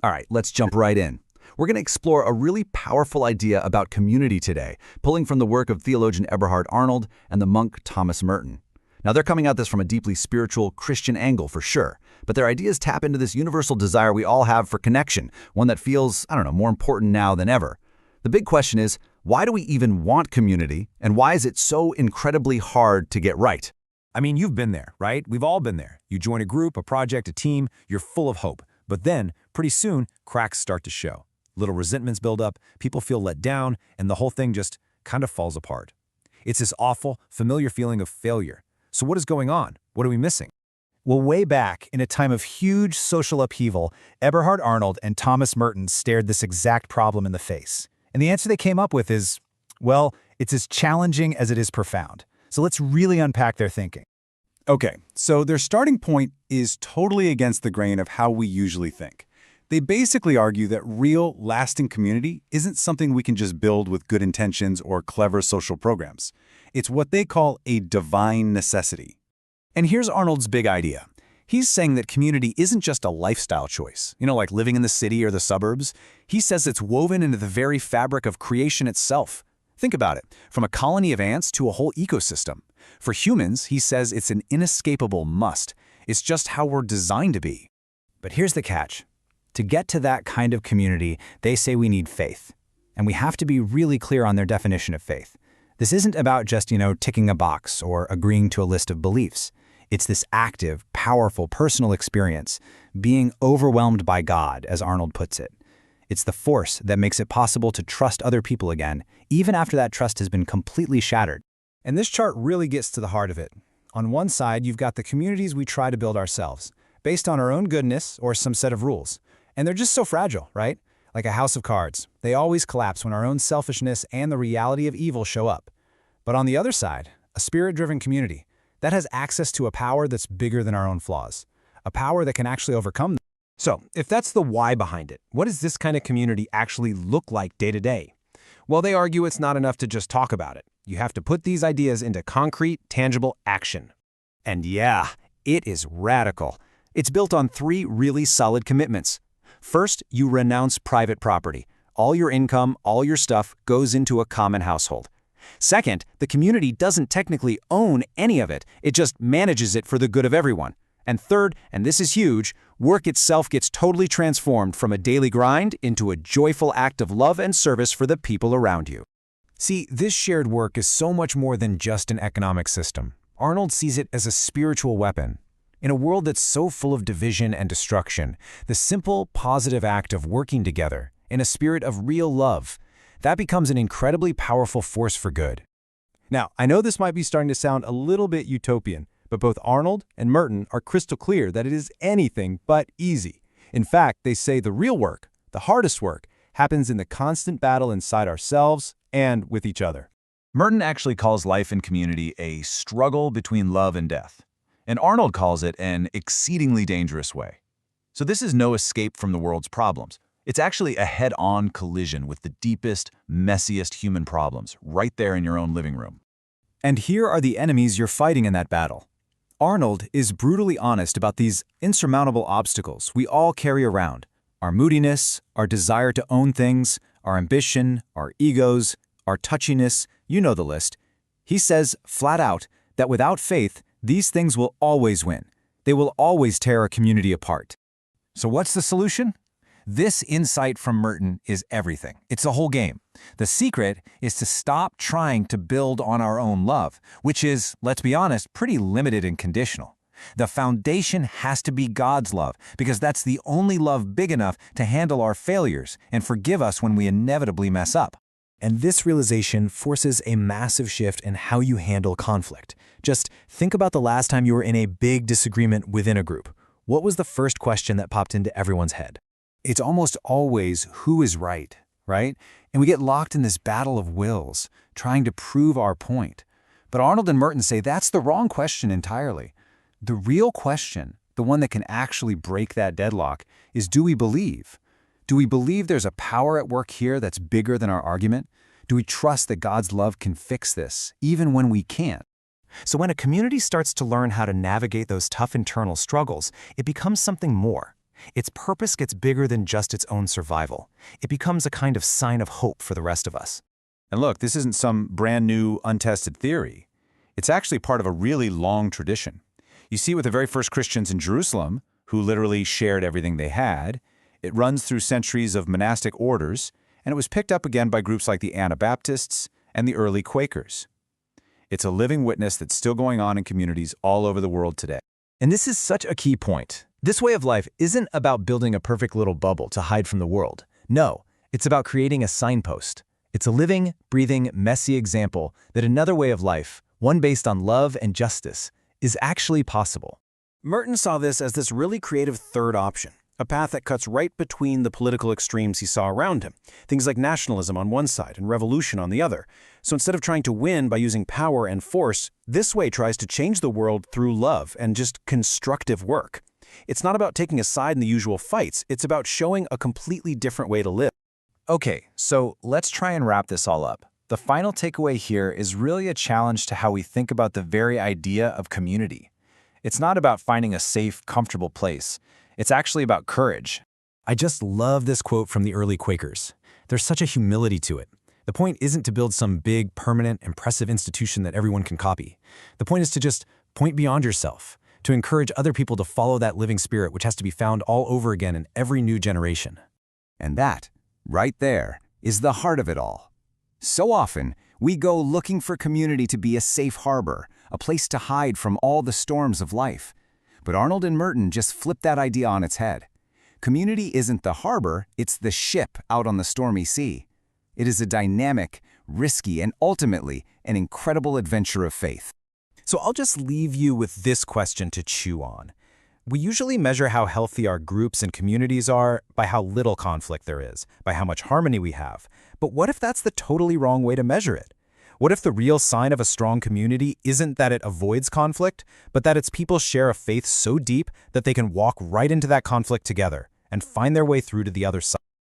All right, let's jump right in. We're going to explore a really powerful idea about community today, pulling from the work of theologian Eberhard Arnold and the monk Thomas Merton. Now, they're coming at this from a deeply spiritual, Christian angle for sure, but their ideas tap into this universal desire we all have for connection, one that feels, more important now than ever. The big question is, why do we even want community, and why is it so incredibly hard to get right? I mean, you've been there, right? We've all been there. You join a group, a project, a team, you're full of hope. But then, pretty soon, cracks start to show. Little resentments build up, people feel let down, and the whole thing just kind of falls apart. It's this awful, familiar feeling of failure. So what is going on? What are we missing? Well, way back, in a time of huge social upheaval, Eberhard Arnold and Thomas Merton stared this exact problem in the face. And the answer they came up with is, well, it's as challenging as it is profound. So let's really unpack their thinking. Okay, so their starting point is totally against the grain of how we usually think. They basically argue that real, lasting community isn't something we can just build with good intentions or clever social programs. It's what they call a divine necessity. And here's Arnold's big idea. He's saying that community isn't just a lifestyle choice, like living in the city or the suburbs. He says it's woven into the very fabric of creation itself. Think about it, from a colony of ants to a whole ecosystem. For humans, he says it's an inescapable must. It's just how we're designed to be. But here's the catch. To get to that kind of community, they say we need faith. And we have to be really clear on their definition of faith. This isn't about just, ticking a box or agreeing to a list of beliefs. It's this active, powerful, personal experience, being overwhelmed by God, as Arnold puts it. It's the force that makes it possible to trust other people again, even after that trust has been completely shattered. And this chart really gets to the heart of it. On one side, you've got the communities we try to build ourselves, based on our own goodness or some set of rules. And they're just so fragile, right? Like a house of cards. They always collapse when our own selfishness and the reality of evil show up. But on the other side, a spirit-driven community that has access to a power that's bigger than our own flaws, a power that can actually overcome them. So, if that's the why behind it, what does this kind of community actually look like day to day? Well, they argue it's not enough to just talk about it. You have to put these ideas into concrete, tangible action. And yeah, it is radical. It's built on 3 really solid commitments. First, you renounce private property. All your income, all your stuff goes into a common household. Second, the community doesn't technically own any of it. It just manages it for the good of everyone. And third, and this is huge, work itself gets totally transformed from a daily grind into a joyful act of love and service for the people around you. See, this shared work is so much more than just an economic system. Arnold sees it as a spiritual weapon. In a world that's so full of division and destruction, the simple, positive act of working together, in a spirit of real love, that becomes an incredibly powerful force for good. Now, I know this might be starting to sound a little bit utopian, but both Arnold and Merton are crystal clear that it is anything but easy. In fact, they say the real work, the hardest work, happens in the constant battle inside ourselves and with each other. Merton actually calls life in community a struggle between love and death, and Arnold calls it an exceedingly dangerous way. So this is no escape from the world's problems. It's actually a head-on collision with the deepest, messiest human problems right there in your own living room. And here are the enemies you're fighting in that battle. Arnold is brutally honest about these insurmountable obstacles we all carry around. Our moodiness, our desire to own things, our ambition, our egos, our touchiness, you know the list. He says, flat out, that without faith, these things will always win. They will always tear a community apart. So what's the solution? This insight from Merton is everything. It's the whole game. The secret is to stop trying to build on our own love, which is, let's be honest, pretty limited and conditional. The foundation has to be God's love, because that's the only love big enough to handle our failures and forgive us when we inevitably mess up. And this realization forces a massive shift in how you handle conflict. Just think about the last time you were in a big disagreement within a group. What was the first question that popped into everyone's head? It's almost always who is right? And we get locked in this battle of wills, trying to prove our point. But Arnold and Merton say that's the wrong question entirely. The real question, the one that can actually break that deadlock, is do we believe? Do we believe there's a power at work here that's bigger than our argument? Do we trust that God's love can fix this, even when we can't? So when a community starts to learn how to navigate those tough internal struggles, it becomes something more. Its purpose gets bigger than just its own survival. It becomes a kind of sign of hope for the rest of us. And look, this isn't some brand new, untested theory. It's actually part of a really long tradition. You see it with the very first Christians in Jerusalem, who literally shared everything they had. It runs through centuries of monastic orders, and it was picked up again by groups like the Anabaptists and the early Quakers. It's a living witness that's still going on in communities all over the world today. And this is such a key point. This way of life isn't about building a perfect little bubble to hide from the world. No, it's about creating a signpost. It's a living, breathing, messy example that another way of life, one based on love and justice, is actually possible. Merton saw this as this really creative third option, a path that cuts right between the political extremes he saw around him, things like nationalism on one side and revolution on the other. So instead of trying to win by using power and force, this way tries to change the world through love and just constructive work. It's not about taking a side in the usual fights, it's about showing a completely different way to live. Okay, so let's try and wrap this all up. The final takeaway here is really a challenge to how we think about the very idea of community. It's not about finding a safe, comfortable place. It's actually about courage. I just love this quote from the early Quakers. There's such a humility to it. The point isn't to build some big, permanent, impressive institution that everyone can copy. The point is to just point beyond yourself, to encourage other people to follow that living spirit which has to be found all over again in every new generation. And that, right there, is the heart of it all. So often, we go looking for community to be a safe harbor, a place to hide from all the storms of life. But Arnold and Merton just flipped that idea on its head. Community isn't the harbor, it's the ship out on the stormy sea. It is a dynamic, risky, and ultimately an incredible adventure of faith. So I'll just leave you with this question to chew on. We usually measure how healthy our groups and communities are by how little conflict there is, by how much harmony we have. But what if that's the totally wrong way to measure it? What if the real sign of a strong community isn't that it avoids conflict, but that its people share a faith so deep that they can walk right into that conflict together and find their way through to the other side?